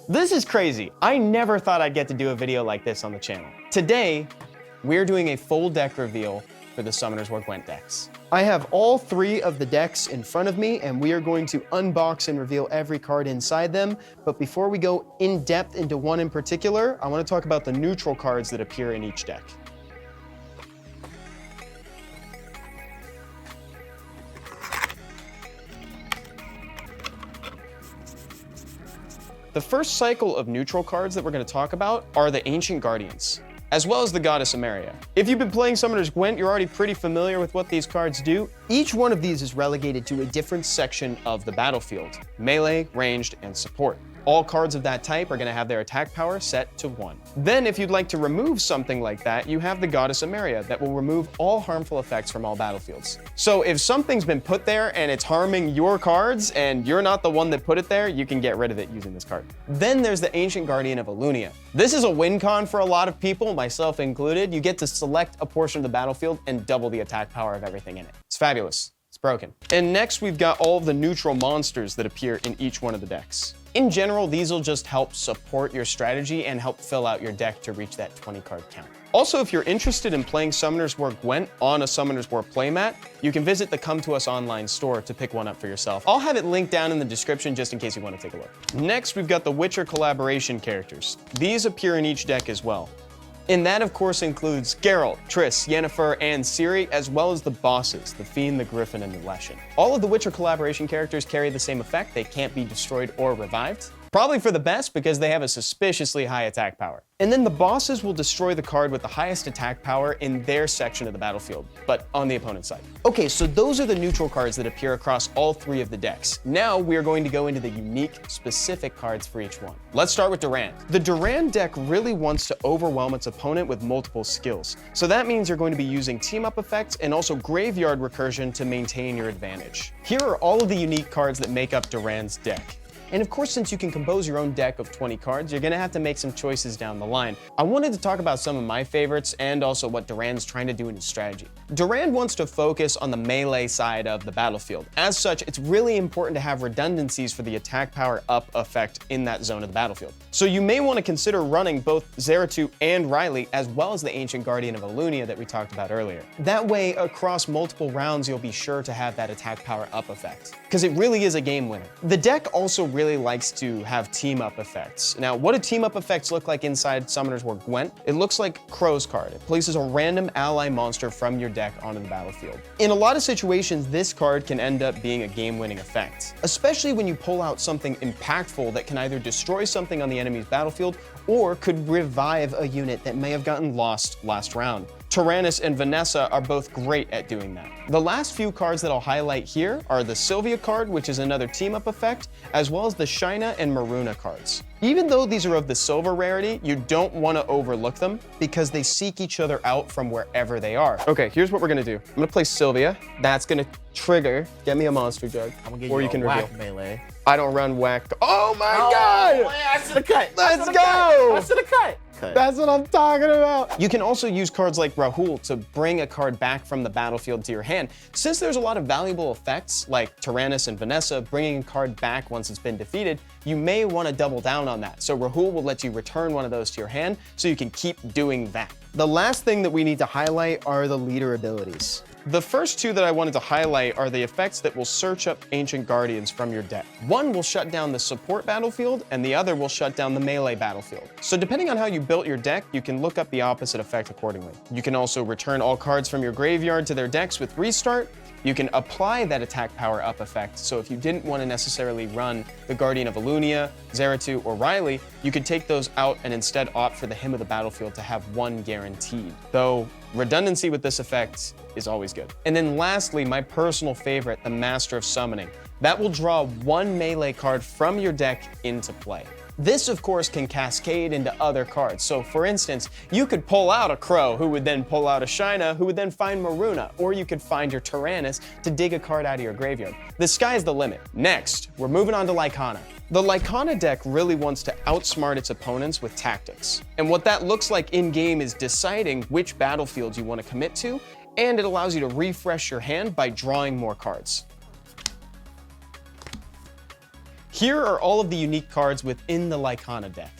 This is crazy. I never thought I'd get to do a video like this on the channel. Today, we're doing a full deck reveal for the Summoners War Gwent decks. I have all 3 of the decks in front of me, and we are going to unbox and reveal every card inside them. But before we go in depth into one in particular, I want to talk about the neutral cards that appear in each deck. The first cycle of neutral cards that we're going to talk about are the Ancient Guardians, as well as the Goddess Emeria. If you've been playing Summoners Gwent, you're already pretty familiar with what these cards do. Each one of these is relegated to a different section of the battlefield: melee, ranged, and support. All cards of that type are going to have their attack power set to 1. Then, if you'd like to remove something like that, you have the Goddess Emeria that will remove all harmful effects from all battlefields. So if something's been put there and it's harming your cards and you're not the one that put it there, you can get rid of it using this card. Then there's the Ancient Guardian of Alunia. This is a win con for a lot of people, myself included. You get to select a portion of the battlefield and double the attack power of everything in it. It's fabulous. It's broken. And next, we've got all of the neutral monsters that appear in each one of the decks. In general, these will just help support your strategy and help fill out your deck to reach that 20 card count. Also, if you're interested in playing Summoners War Gwent on a Summoners War playmat, you can visit the Come To Us online store to pick one up for yourself. I'll have it linked down in the description just in case you want to take a look. Next, we've got the Witcher collaboration characters. These appear in each deck as well. And that, of course, includes Geralt, Triss, Yennefer, and Ciri, as well as the bosses, the Fiend, the Griffin, and the Leshen. All of the Witcher collaboration characters carry the same effect. They can't be destroyed or revived. Probably for the best because they have a suspiciously high attack power. And then the bosses will destroy the card with the highest attack power in their section of the battlefield, but on the opponent's side. Okay, so those are the neutral cards that appear across all 3 of the decks. Now we are going to go into the unique, specific cards for each one. Let's start with Durand. The Durand deck really wants to overwhelm its opponent with multiple skills. So that means you're going to be using team-up effects and also graveyard recursion to maintain your advantage. Here are all of the unique cards that make up Durand's deck. And of course, since you can compose your own deck of 20 cards, you're gonna have to make some choices down the line. I wanted to talk about some of my favorites and also what Durand's trying to do in his strategy. Durand wants to focus on the melee side of the battlefield. As such, it's really important to have redundancies for the attack power up effect in that zone of the battlefield. So you may want to consider running both Zeratul and Riley, as well as the Ancient Guardian of Alunia that we talked about earlier. That way, across multiple rounds, you'll be sure to have that attack power up effect, because it really is a game winner. The deck also really likes to have team-up effects. Now, what do team-up effects look like inside Summoners War Gwent? It looks like Crow's card. It places a random ally monster from your deck onto the battlefield. In a lot of situations, this card can end up being a game-winning effect, especially when you pull out something impactful that can either destroy something on the enemy's battlefield or could revive a unit that may have gotten lost last round. Tyrannus and Vanessa are both great at doing that. The last few cards that I'll highlight here are the Sylvia card, which is another team-up effect, as well as the Shina and Maruna cards. Even though these are of the silver rarity, you don't want to overlook them because they seek each other out from wherever they are. Okay, here's what we're gonna do. I'm gonna play Sylvia. That's gonna trigger, get me a monster jug, I'm gonna get or you you can whack reveal. melee. I don't run whack. Oh my God! Man, I should have cut. Let's go! I should have cut. That's what I'm talking about. You can also use cards like Rahul to bring a card back from the battlefield to your hand. Since there's a lot of valuable effects like Tyrannus and Vanessa bringing a card back once it's been defeated, you may want to double down on that. So Rahul will let you return one of those to your hand so you can keep doing that. The last thing that we need to highlight are the leader abilities. The first 2 that I wanted to highlight are the effects that will search up Ancient Guardians from your deck. One will shut down the support battlefield, and the other will shut down the melee battlefield. So depending on how you built your deck, you can look up the opposite effect accordingly. You can also return all cards from your graveyard to their decks with Restart. You can apply that attack power up effect, so if you didn't want to necessarily run the Guardian of Alunia, Zeratul, or Riley, you could take those out and instead opt for the Hymn of the Battlefield to have 1 guaranteed. Though redundancy with this effect is always good. And then lastly, my personal favorite, the Master of Summoning. That will draw 1 melee card from your deck into play. This, of course, can cascade into other cards. So, for instance, you could pull out a Crow, who would then pull out a Shina, who would then find Maruna, or you could find your Tyrannus to dig a card out of your graveyard. The sky's the limit. Next, we're moving on to Lycana. The Lycana deck really wants to outsmart its opponents with tactics. And what that looks like in-game is deciding which battlefields you want to commit to, and it allows you to refresh your hand by drawing more cards. Here are all of the unique cards within the Lycana deck.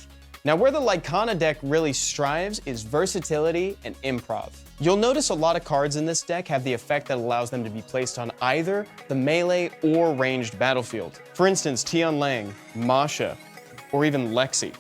Now, where the Lycana deck really strives is versatility and improv. You'll notice a lot of cards in this deck have the effect that allows them to be placed on either the melee or ranged battlefield. For instance, Tian Lang, Masha, or even Lexi.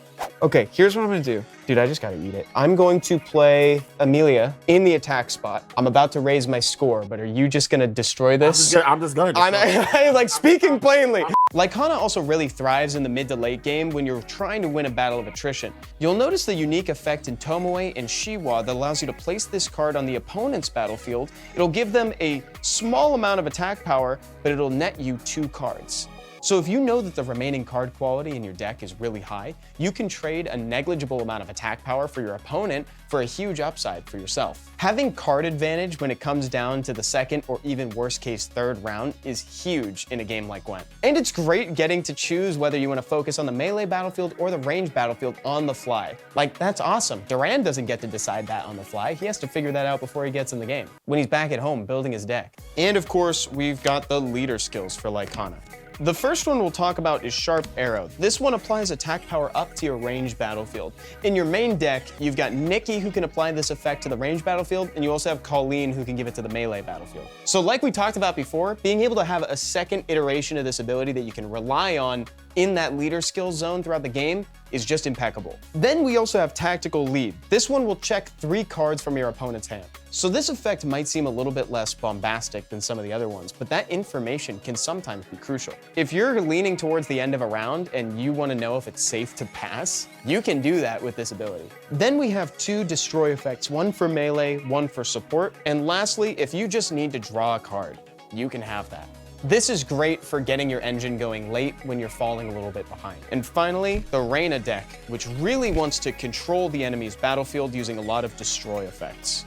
Okay, here's what I'm gonna do. Dude, I just gotta eat it. I'm going to play Amelia in the attack spot. I'm about to raise my score, but are you just gonna destroy this? I'm just gonna destroy it. I'm like speaking plainly. Lycana also really thrives in the mid to late game when you're trying to win a battle of attrition. You'll notice the unique effect in Tomoe and Shiwa that allows you to place this card on the opponent's battlefield. It'll give them a small amount of attack power, but it'll net you 2 cards. So if you know that the remaining card quality in your deck is really high, you can trade a negligible amount of attack power for your opponent for a huge upside for yourself. Having card advantage when it comes down to the second or even worst case third round is huge in a game like Gwent. And it's great getting to choose whether you want to focus on the melee battlefield or the ranged battlefield on the fly. Like, that's awesome. Duran doesn't get to decide that on the fly. He has to figure that out before he gets in the game, when he's back at home building his deck. And of course, we've got the leader skills for Lycana. The first one we'll talk about is Sharp Arrow. This one applies attack power up to your ranged battlefield. In your main deck, you've got Nikki who can apply this effect to the ranged battlefield, and you also have Colleen who can give it to the melee battlefield. So like we talked about before, being able to have a second iteration of this ability that you can rely on in that leader skill zone throughout the game is just impeccable. Then we also have Tactical Lead. This one will check 3 cards from your opponent's hand. So this effect might seem a little bit less bombastic than some of the other ones, but that information can sometimes be crucial. If you're leaning towards the end of a round and you want to know if it's safe to pass, you can do that with this ability. Then we have 2 destroy effects, one for melee, one for support. And lastly, if you just need to draw a card, you can have that. This is great for getting your engine going late when you're falling a little bit behind. And finally, the Reina deck, which really wants to control the enemy's battlefield using a lot of destroy effects.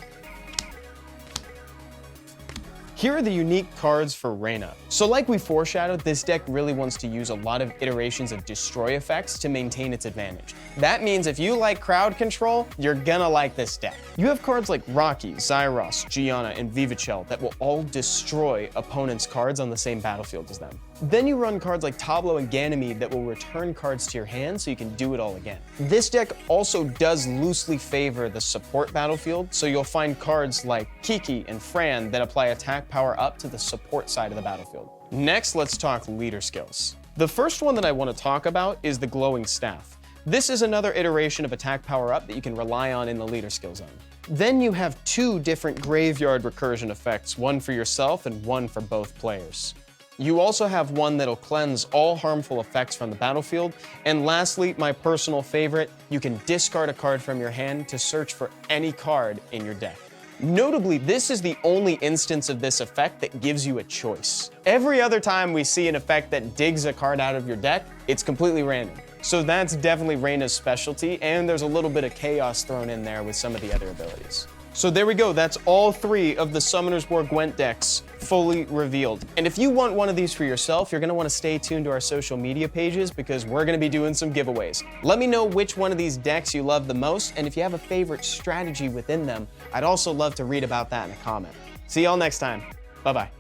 Here are the unique cards for Reina. So like we foreshadowed, this deck really wants to use a lot of iterations of destroy effects to maintain its advantage. That means if you like crowd control, you're gonna like this deck. You have cards like Rocky, Zyros, Gianna, and Vivachel that will all destroy opponents' cards on the same battlefield as them. Then you run cards like Tablo and Ganymede that will return cards to your hand so you can do it all again. This deck also does loosely favor the support battlefield, so you'll find cards like Kiki and Fran that apply attack power up to the support side of the battlefield. Next, let's talk leader skills. The first one that I want to talk about is the Glowing Staff. This is another iteration of attack power up that you can rely on in the leader skill zone. Then you have 2 different graveyard recursion effects, one for yourself and one for both players. You also have one that'll cleanse all harmful effects from the battlefield. And lastly, my personal favorite, you can discard a card from your hand to search for any card in your deck. Notably, this is the only instance of this effect that gives you a choice. Every other time we see an effect that digs a card out of your deck, it's completely random. So that's definitely Reina's specialty, and there's a little bit of chaos thrown in there with some of the other abilities. So there we go, that's all 3 of the Summoners War Gwent decks fully revealed. And if you want one of these for yourself, you're gonna wanna stay tuned to our social media pages because we're gonna be doing some giveaways. Let me know which one of these decks you love the most, and if you have a favorite strategy within them, I'd also love to read about that in a comment. See y'all next time. Bye-bye.